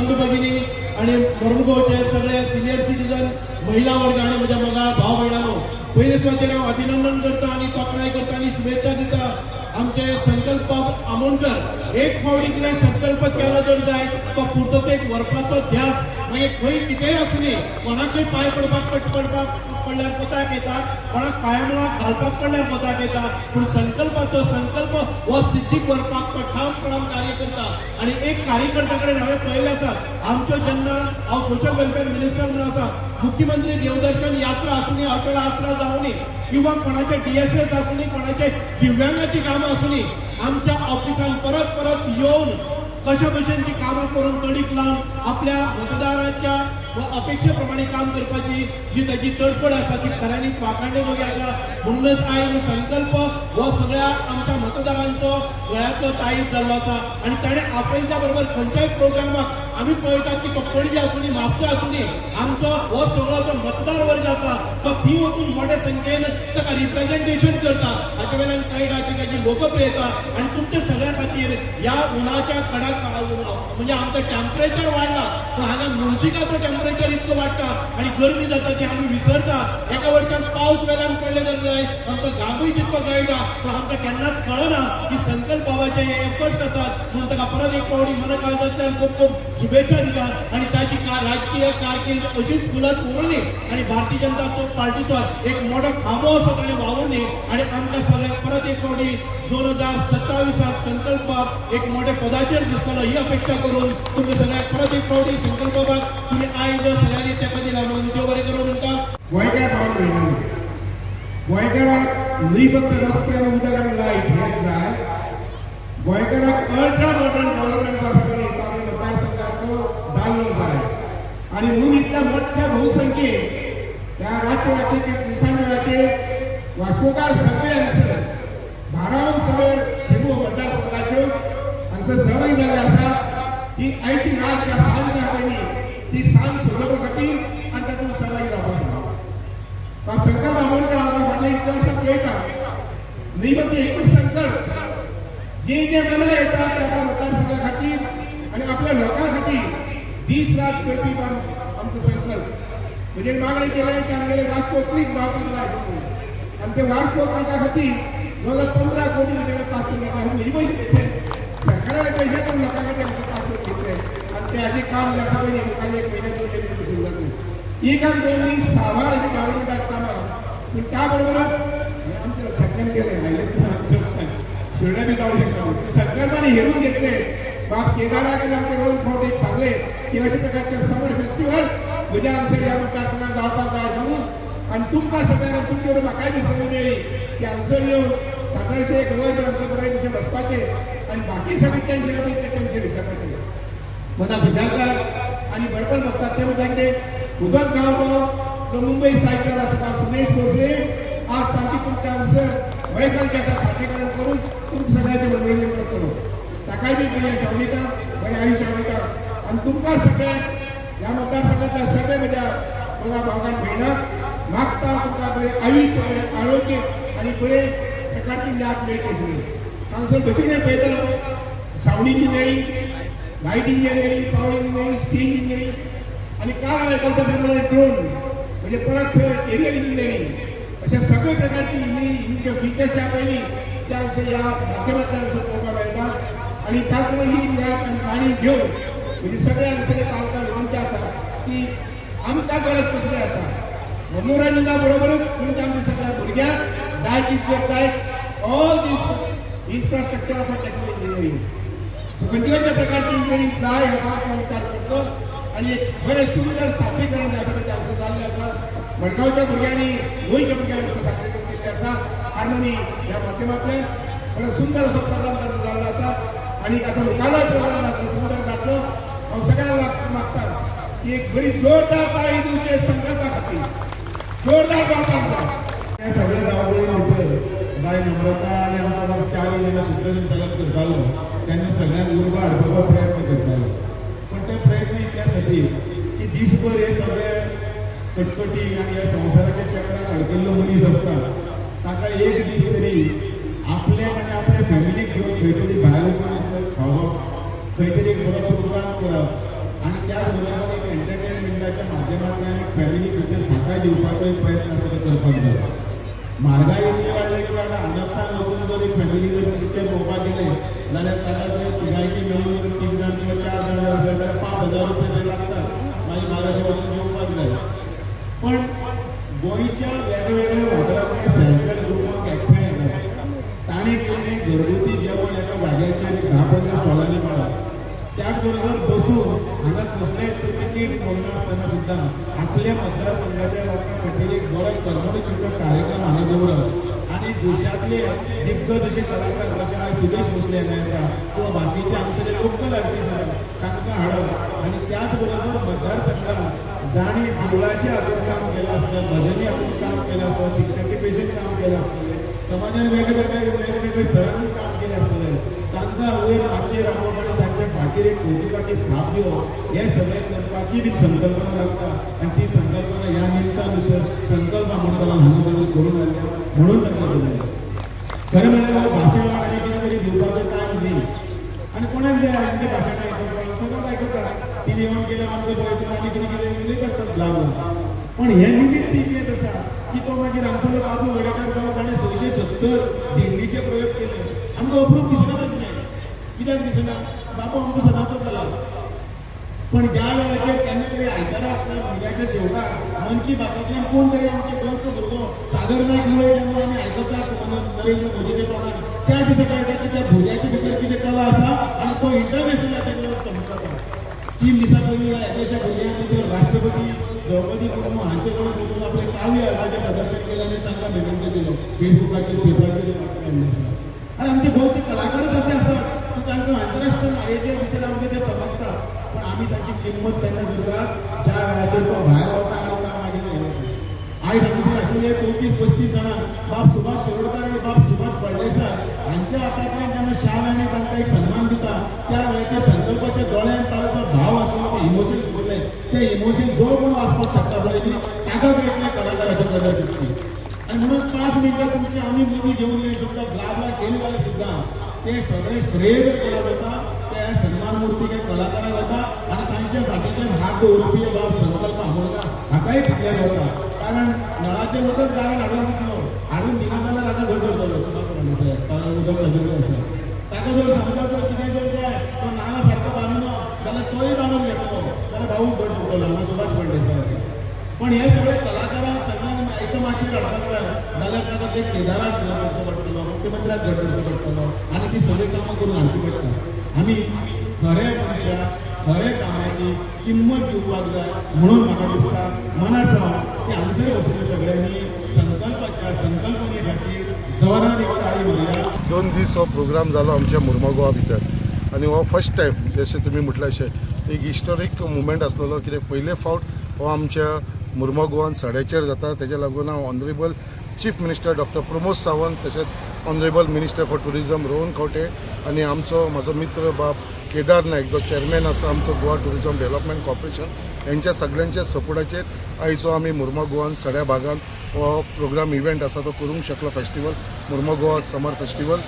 बंधू भगिनी आणि मरमुगावचे सगळे सिनियर सिटीजन महिला वर्ग आणि माझ्या मगा भाव भयणानो पहिले स्वाती हांव अभिनंदन करता आणि तोखणाय करता आणि शुभेच्छा दिता आमचे संकल्प आमोणकर एक फावटी कितें संकल्प केलो जर जाय तो पुर्ततेक व्हरपाचो ध्यास मागीर खंय कितेंय आसूं न्ही कोणाकय पांय पडपाक पडल्यार कोताक येता कोणाक पांया मुळाक घालपाक पडल्यार कोताक येता पूण संकल्प हो सिद्धीक व्हरपाक तो ठामपणान कार्य करता आनी एक कार्यकर्त्या कडेन हांवें पळयलें आसा आमच्यो जेन्ना हांव सोशल वेलफेअर मिनिस्टर म्हणून आसा मुख्यमंत्री देवदर्शन यात्रा आसूं न्ही आठवडा यात्रा जावं न्ही किंवा कोणाचे DSS आसूं न्ही कोणाचे दिव्यांगाची कामां आसूं न्ही आमच्या ऑफिसान परत परत येवन कशा भशेनची कामां करून तडीक लावन आपल्या मतदाराच्या अपेक्षेप्रमाणे काम करपाची जी ताची तडफड आसा ती खऱ्यांनी वाखाणणे जोगी आसा म्हणूनच आयज संकल्प हो सगळ्या आमच्या मतदारांचो गळ्यांतलो ताईत जाल्लो आसा आनी ताणें आपयल्या बरोबर खंयच्याय प्रोग्रामाक आमी पळयतात की तो पणजे आसूं न्ही म्हापसा आसूं न्ही आमचो हो सगळो जो मतदार वर्ग आसा तो थी वचून मोठ्या संख्येन ताका रिप्रेझेंटेशन करता हाचे वेल्यान कळटा की ताची लोकप्रियता आनी तुमच्या सगळ्या खातीर ह्या उन्हाच्या कडाक म्हणजे आमचो टेम्परेचर वाडला पूण हांगा मुळशिकाचो टेम्परेचर इतको वाडटा आनी गरमी जाता ती आमी विसरता एका वटच्यान पावस वेल्यान पडले जर जाय आमचो घामूय तितको गळटा पूण आमकां केन्नाच कळना की संकल्प बाबाचे हे एफर्ट्स आसात म्हणून ताका परत एक फावटी मनकाळजांतल्यान खूब खूब शुभेच्छा दिता आनी ताची राजकीय कारकीर्द अशीच फुलत उरली आनी भारतीय जनता पार्टीचो एक मोठो खांबो असो ताणें वावुरली आनी आमकां सगळ्यांक परत एक फावटी 2027 संकल्पाक एक मोठे पदाचेर दिसतलो ही अपेक्षा करून तुमकां सगळ्यांक परत एक फावटी संकल्पाक तुमी आयज सगळ्यांनी तेका दिला म्हणून देव बरें करूं म्हणटा गोंयकार भाव भयणांनो गोंयकाराक न्ही फक्त रस्त्यार उदक आनी लायट हेच जाय गोंयकाराक अल्ट्रा मॉडर्न डेव्हलपमेंट जावपाची आमी मतदारसंघाचो जाल्लो जाय आनी म्हणून इतल्या मोठ्या भोवसंख्येन त्या रातचे वाटेचेर दिसांच्या वेळाचेर वास्कोकार सगळे हांगसर भारावन सगळे शिगमो मतदारसंघाच्यो हांगसर सहभागी जाल्ले आसा ही आयची रात ज्या सांज पयली ती सांज सोडोवपा खातीर आनी तातूंत सहभागी जावपाक संकल्प आमोणकर आमकां फाटले इतले वर्सां पळयता न्ही फक्त एकूच संकल्प जे मनां येता ते आपल्या मतदारसंघा खातीर आनी आपल्या लोकां खातीर दीस रात करपी आमचो संकल्प म्हणजे मागणी केलें की आमगेले वास्को क्रीक जावपाक जाय आनी ते वास्को क्रिका खातीर 15 कोटी रुपये पास केले ही पैसे घेतले सरकाराने पैसे पण लोकां खातीर पास करून घेतले आनी ते आधी काम आसा पळय मुखार एक म्हयन्या 2 म्हयने सुरू जातलें ही काम दोन दीस सावार अशी गव्हर्मेंटाक कामां पूण त्या बरोबरच आमच्या लक्षांत केलें आमच्या शेवड्या बी जावं शकता सरकाराने हेरून घेतले बाब केदाराक आनी आमचे रोल फावट एक सांगले की अशा प्रकारचे समर फेस्टिवल म्हज्या हांगसर ह्या मतदारसंघात जावपाक जाय म्हणून आनी तुमकां सगळ्यांक तुमचे कडेन म्हाकाय बी संद मेळ्ळी की हांगसर येवन साखळेचे एक वयर हांगसर बरें दिशेन वचपाचें आनी बाकी सगळी टेन्शन आमी ते टेन्शन विसरपाचें मना खुशालकार आनी बडबड बघतात ते म्हणटा कितें उजत गांव जो मुंबई स्थायिकर आसा सुरेश भोसले आज सारकी तुमच्या हांगसर वैकल घेता खातेकरण करून तुमच्या सगळ्याचें मनोरंजन करतलो ताकाय बी बरें सावलीता बरें आयुश्य आवयता आनी तुमकां सगळ्यांक ह्या मतदारसंघातल्या सगळे म्हज्या बघा भावान भयणाक मागता तुमकां बरें आयुश्य बरें आरोग्य आनी बरे प्रकारची न्याय मेळची आशिल्ली हांगसर कशी कितें पळयतलो sound engineering light engineering power engineering steel engineering आनी काल आयकलो त्या प्रमाणे ड्रोन म्हणजे परत थंय एरियल इंजिनियरींग अशा सगळे प्रकारची इंजिनियरींग फिचर्सच्या पयलीं त्या ह्या माध्यमांतल्यान पळोवपाक मेळटा आनी ताच ही न्याय आनी काणी घेवन म्हणजे सगळ्यांक सगळे पालकांक विनंती आसा की आमकां गरज कसली आसा मनोरंजना बरोबरच तुमच्या आमच्या सगळ्या भुरग्यांक जाय तितले जाय all these infrastructure of technical engineering खंयच्या खंयच्या प्रकारची इंजिनियरींग जाय हाका हांव विचार करतो आनी एक बरें सुंदर स्थापीकरण ह्या प्रकारचे हांगसर जाल्लें आसा मडगांवच्या भुरग्यांनी गोंयच्या भुरग्यांनी स्थापीकरण केल्लें आसा आर्मनी ह्या माध्यमांतल्यान बरो सुंदर असो प्रोग्राम जाल्लो आसा आनी आतां मुखारय प्रोग्राम आसा सुंदर जातलो हांव सगळ्यांक मागता की एक बरी जोरदार ताळी दिवचे संकल्पा खातीर जोरदार जावपाक जाय हे सगळे जावळे भितर बाय नम्रता आनी आमकां चार जेन्ना सूत्रसंचालन करतालो तेन्ना सगळ्यांक उर्बा हाडपाचो प्रयत्न करतालो पण ते प्रयत्न इतल्या खातीर की दिसभर हे सगळे कटकटी आनी ह्या संवसाराच्या चक्रान अडकल्लो मनीस आसता ताका एक दीस तरी आपल्याक आनी आपल्या फॅमिलीक घेवन खंय तरी भायर वचून खावप खंय तरी एक बरो प्रोग्राम करप आनी बरोबर एक एंटरटेनमेंटाच्या माध्यमांतल्यान एक फॅमिली भितर म्हाकाय दिवपाचो एक प्रयत्न आसा तो करपाक जाय. म्हारगाय इतली वाडल्या की बाबा हांगासान वचून जर एक फॅमिली जर पिक्चर पळोवपाक गेले जाल्यार ताका जर तिगांयची मेळून जर 3 जाण किंवा 4 जाण जर आसले जाल्यार 5,000 रुपया थंय लागतात. मागीर म्हाराष्ट्र वचून जेवपाक जाय. पण गोंयच्या वेगवेगळ्या वाठारांतले सेल्फ हेल्प ग्रुपांक एकठांय येतात. तांणी केल्लें घरगुती जेवण एका जाग्याचेर 10-15 स्टॉलांनी मेळ्ळां. त्याच बरोबर बसून हांगा कसलेंय तिकीट नासतना सुद्दां आपल्या मतदारसंघाच्या लोकां खातीर एक बरो करमणुकीचो कार्यक्रम हांगा दवरप आनी देशांतले दिग्गज अशे कलाकार जशे आयज सुदेश भोसले हांगा येता किंवा बाकीचे आमचे लोकल आर्टिस्ट आसात तांकां हाडप आनी त्याच बरोबर मतदारसंघात जाणी देवळाचे हातून काम केलें आसता, भजनी हातून काम केलें आसता, शिक्षकी पेशेंट काम केलें आसतलें, समाजान वेगवेगळे तरांनी काम केलें आसतलें, तांकां वयर माचयेर हाडप आनी तांच्या फाटीर एक कौतुकाची थाप दिवप हें सगळें करपाची बी संकल्पना लागता. आनी ती संकल्पना ह्या निमतान भितर संकल्प मंडळान हांगा करून हाडल्या म्हणून ताका दवरल्या. खरें म्हणल्यार भाशण आनी कितें तरी दिवपाचो टायम न्ही आनी कोणाक जाय आमचे भाशण आयकपाक सगळ्यांक आयकता. टीव्ही ऑन केल्यार आमकां पळयता आनी कितें कितें उलयत आसतात लागून. पण हें निमित्त ती कितें आसा की तो मागीर आमचो बाबू वडेकार जालो ताणें 670 दिंडीचे प्रयोग केले. आमकां अप्रूप दिसनाच न्ही. कित्याक दिसना? बाबू आमचो सदांचो जाला. पण ज्या वेळाचेर केन्ना तरी आयतारा भुरग्याच्या शेवटाक मन की बातांतल्यान कोण तरी आमचे गोंयचो भुरगो सागर नायक मुळे जेन्ना आमी आयकतात नरेंद्र मोदीच्या तोंडार त्या दिसा कळटा की त्या भुरग्याचे भितर कितें कला आसा आनी तो इंटरनॅशनलाच्या लेवल चमकता. 3 दिसां पयलीं येदेशा भुरग्यां भितर राष्ट्रपती द्रौपदी मुर्मू हांचे कडेन वचून आपलें काव्य राज्य प्रदर्शन केलें आनी तांकां विनंती दिलो फेसबुकाचेर पेपराचेर बातमी आसा. आनी आमचे गोंयचे कलाकारच अशे आसात की तांकां आंतरराष्ट्रीय मायेचे भितर आमचे ते चमकतात. पण आमी ताची किंमत तेन्ना करतात ज्या वेळाचेर तो भायर वता आनी तो मागीर येता. आयज हांगसर आशिल्ले 34-35 जाणां बाब सुभाष शिरोडकार आनी बाब सुभाष फळदेसाय हांच्या हातांतल्यान जेन्ना शाल आनी तांकां एक सन्मान दिता त्या वेळाचेर संकल्पाच्या दोळ्यान ताचो भाव आशिल्लो ते इमोशन्स उरले. ते इमोशन जो कोण वाचपाक शकता पळय न्ही ताका कळटलें कलाकाराच्या कदर कितली. आनी म्हणून 5 मिनटां तुमची आमी मुवी घेवन येवं शकता ब्ला केली जाल्यार सुद्दां ते सगळे श्रेय जर केला जाता त्या सन्मान मूर्ती कलाकाराक जाता आनी तांच्या फाटीच्यान हात दवरपी बाब संकल्प आमोणकार हाकाय कितल्या जाता. कारण नळाचे उदक दारान हाडून दितलो हाडून दिना जाल्यार ताका घर करतलो उदक खंय आसा ताका जर समजा जर कितें जर जाय तो नाला सारको बांदलो जाल्यार तोय बांदून घेतलो जाल्यार भाऊक घर करतलो हांगा सुभाष फळदेसाय आसा. पण हे सगळे कलाकारांक सगळ्यांक आयटमाचेर हाडपाक जाय जाल्यार ताका ते केदाराक घर करचो पडटलो, मुख्यमंत्र्याक घर करचो पडटलो आनी ती सगळीं कामां करून हाडची पडटा. आमी खऱ्या मनशाक खऱ्या कामाची किंमत दिवपाक जाय म्हणून म्हाका दिसता मनासावन की हांगसर वचून सगळ्यांनी संकल्पाच्या संकल्पने खातीर जोरान एक ताळी मारया. 2 दीस हो प्रोग्राम जालो आमच्या मुर्मा गोवा भितर आनी हो फर्स्ट टायम जशें तुमी म्हटलें अशें एक हिस्टोरीक मुवमेंट आसलेलो. कित्याक पयले फावट हो आमच्या मुर्मा गोवान सड्याचेर जाता. तेज्या लागून हांव honourable chief minister doctor Pramod Sawant तशेंच honourable minister for tourism Rohan Khaunte आनी म्हाजो मित्र बाब केदार नायक जो चेअरमॅन आसा आमचो गोवा टुरिजम डेव्हलपमेंट कॉर्पोरेशन यांच्या सगळ्यांच्या सपोर्टाचेर आयज हो आमी मुर्मा गोवान सड्या भागान हो प्रोग्राम इव्हेंट आसा तो करूंक शकलो फेस्टिवल मुर्मा गोवा समर फेस्टिवल.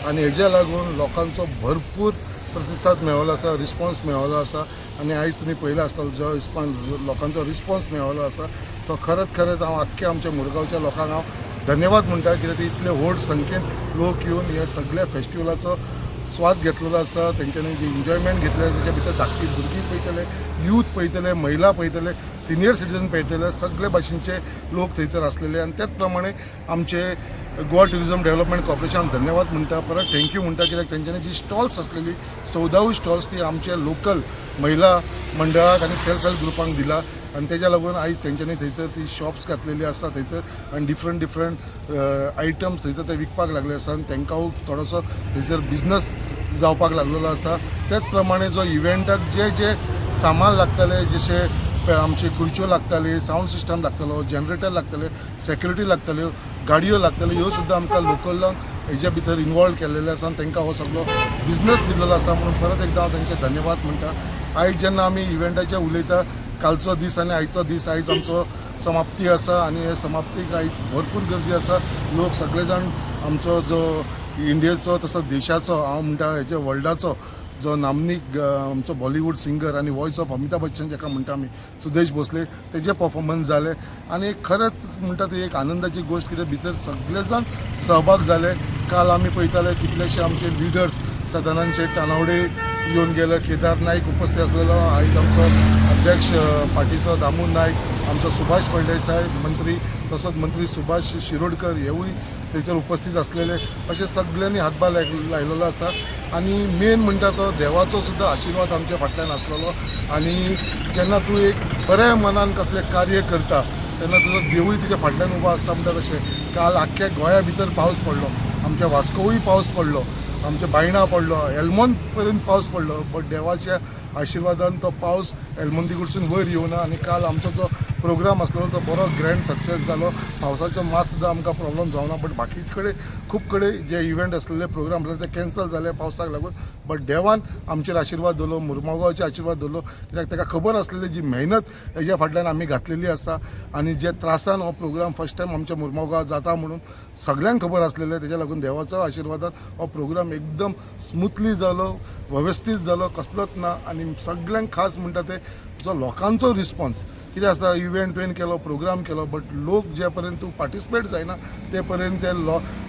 आनी हेज्या लागून लोकांचो भरपूर प्रतिसाद मेळ्ळो आसा, रिस्पॉन्स मेळ्ळो आसा आनी आयज तुमी पळयला आसतलो जो लोकांचो रिस्पॉन्स मेळ्ळो आसा तो खरेंच हांव आख्ख्या आमच्या मुरगांवच्या लोकांक हांव धन्यवाद म्हणटा. कित्याक इतले व्हड संख्येन लोक येवन हे सगळ्या फेस्टिवलाचो स्वाद घेतलेलो आसा. तेंच्यांनी जी एन्जॉयमेंट घेतले तेच्या भितर धाकटी भुरगीं पळयतले, यूथ पळयतले, महिला पळयतले, सिनियर सिटीजन पळयतले, सगळे भाशेचे लोक थंयसर आसलेले आनी त्याच प्रमाणे आमचे गोवा टुरिजम डेव्हलपमेंट कॉर्पोरेशन धन्यवाद म्हणटा, परत थँक्यू म्हणटा. कित्याक तेंच्यांनी जी स्टॉल्स आसलेली 14 स्टॉल्स ती आमच्या लोकल महिला मंडळाक आनी सेल्फ हेल्प ग्रुपांक दिला आनी तेज्या लागून आयज तेंच्यांनी थंयसर ती शॉप्स घातलेली आसा थंयसर आनी डिफरंट आयटम्स थंयसर ते विकपाक लागले आसा आनी तांकां थोडोसो थंयसर बिजनस जावपाक लागलेलो आसा. त्याच प्रमाणे जो इव्हेंटाक जे सामान लागताले जशे आमची खुर्च्यो लागताली, सावंड सिस्टम लागतालो, जनरेटर लागताले, सेक्युरिटी लागताल्यो, गाडयो लागताल्यो, ह्यो सुद्दां आमकां लोकलांक हेज्या भितर इनवॉल्व केल्लेले आसा आनी तांकां हो सगळो बिजनस दिल्लो आसा म्हणून परत एकदां हांव तांचे धन्यवाद म्हणटा. आयज जेन्ना आमी इव्हेंटाचेर उलयता कालचो दीस आनी आयचो दीस आयज आमचो समाप्ती आसा आनी हे समाप्तीक आयज भरपूर गर्दी आसा. लोक सगळे जाण आमचो जो इंडियेचो तसो देशाचो हांव म्हणटा हेजे वर्ल्डाचो जो नामनीक आमचो बॉलिवूड सिंगर आनी वॉयस ऑफ अमिताभ बच्चन जाका म्हणटा आमी सुदेश भोसले तेजे परफॉर्मन्स जाले आनी खरेंच म्हणटा ती एक आनंदाची गोष्ट कित्याक भितर सगळे जाण सहभाग जाले. काल आमी पळयताले कितलेशे आमचे लिडर्स सदानंद शेट तानावडे येवन गेले, केदार नाईक उपस्थित असलेलो, आयज आमचो अध्यक्ष पार्टीचो दामू नायक, आमचो सुभाष फळदेसाय मंत्री, तसोच मंत्री सुभाष शिरोडकर हेवूय थंयसर उपस्थित असलेले. अशें सगळ्यांनी हातभार लायलेलो आसा आनी मेन म्हणटा तो देवाचो सुद्दां आशिर्वाद आमच्या फाटल्यान आसलेलो. आनी जेन्ना तूं एक बऱ्या मनान कसलें कार्य करता तेन्ना तुजो देवूय तुज्या फाटल्यान उबो आसता म्हणटा तशें काल आख्ख्या गोंया भितर पावस पडलो, आमच्या वास्कोवूय पावस पडलो, आमच्या बायणा पडलो, एलमोंत पर्यंत पावस पडलो, बट देवाच्या आशिर्वादान तो पावस एलमोंती कडसून वयर येवना. आनी काल आमचो जो प्रोग्राम आसलो तो बरो ग्रँड सक्सेस जालो. पावसाचो मात सुद्दां आमकां प्रॉब्लम जावना, बट बाकी कडेन खूब कडेन जे इव्हेंट आसलेले प्रोग्राम आसले ते कॅन्सल जाले पावसाक लागून. बट देवान आमचेर आशिर्वाद दवरलो, मुर्मुगांवचेर आशिर्वाद दवरलो, कित्याक ताका खबर आसलेली जी मेहनत हेज्या फाटल्यान आमी घातलेली आसा आनी जे त्रासान हो प्रोग्राम फर्स्ट टायम आमच्या मुर्मुगांव जाता म्हणून सगळ्यांक खबर आसलेलें. तेज्या लागून देवाचो आशिर्वादान हो प्रोग्राम एकदम स्मुथली जालो, वेवस्थीत जालो, कसलोच ना. आनी सगळ्यांक खास म्हणटा ते जो लोकांचो रिस्पॉन्स कितें आसता, इव्हेंट तुवें केलो, प्रोग्राम केलो, बट लोक जे पर्यंत तूं पार्टिसिपेट जायना ते पर्यंत ते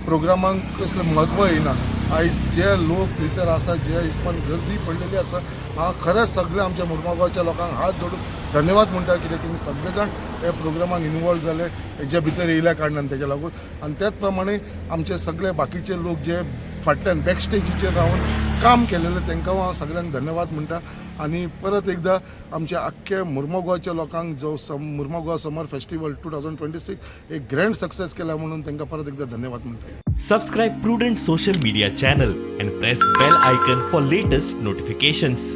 प्रोग्रामांक कसलें म्हत्व येना. आयज जे लोक थंयसर आसा, जे हिसपान गर्दी पडलेली आसा, हांव खरेंच सगळे आमच्या मुर्मुगांवच्या लोकांक हात जोडून धन्यवाद म्हणटा, कित्याक तुमी सगळे जाण हे प्रोग्रामाक इनवॉल्व जाले हेजे भितर येयल्या कारणान तेज्या लागून. आनी त्याच प्रमाणे आमचे सगळे बाकीचे लोक जे फाटल्यान बॅक स्टेजीचेर रावन काम केलेलें तांकां हांव सगळ्यांक धन्यवाद म्हणटा. आनी परत एकदां आमच्या आख्ख्या मुर्मुगांवच्या लोकांक जो मुर्मुगांव समर फेस्टिवल 2026 एक ग्रँड सक्सेस केला म्हणून तांकां परत एकदां धन्यवाद म्हणटा. Subscribe Prudent social media channel and press bell icon for latest notifications.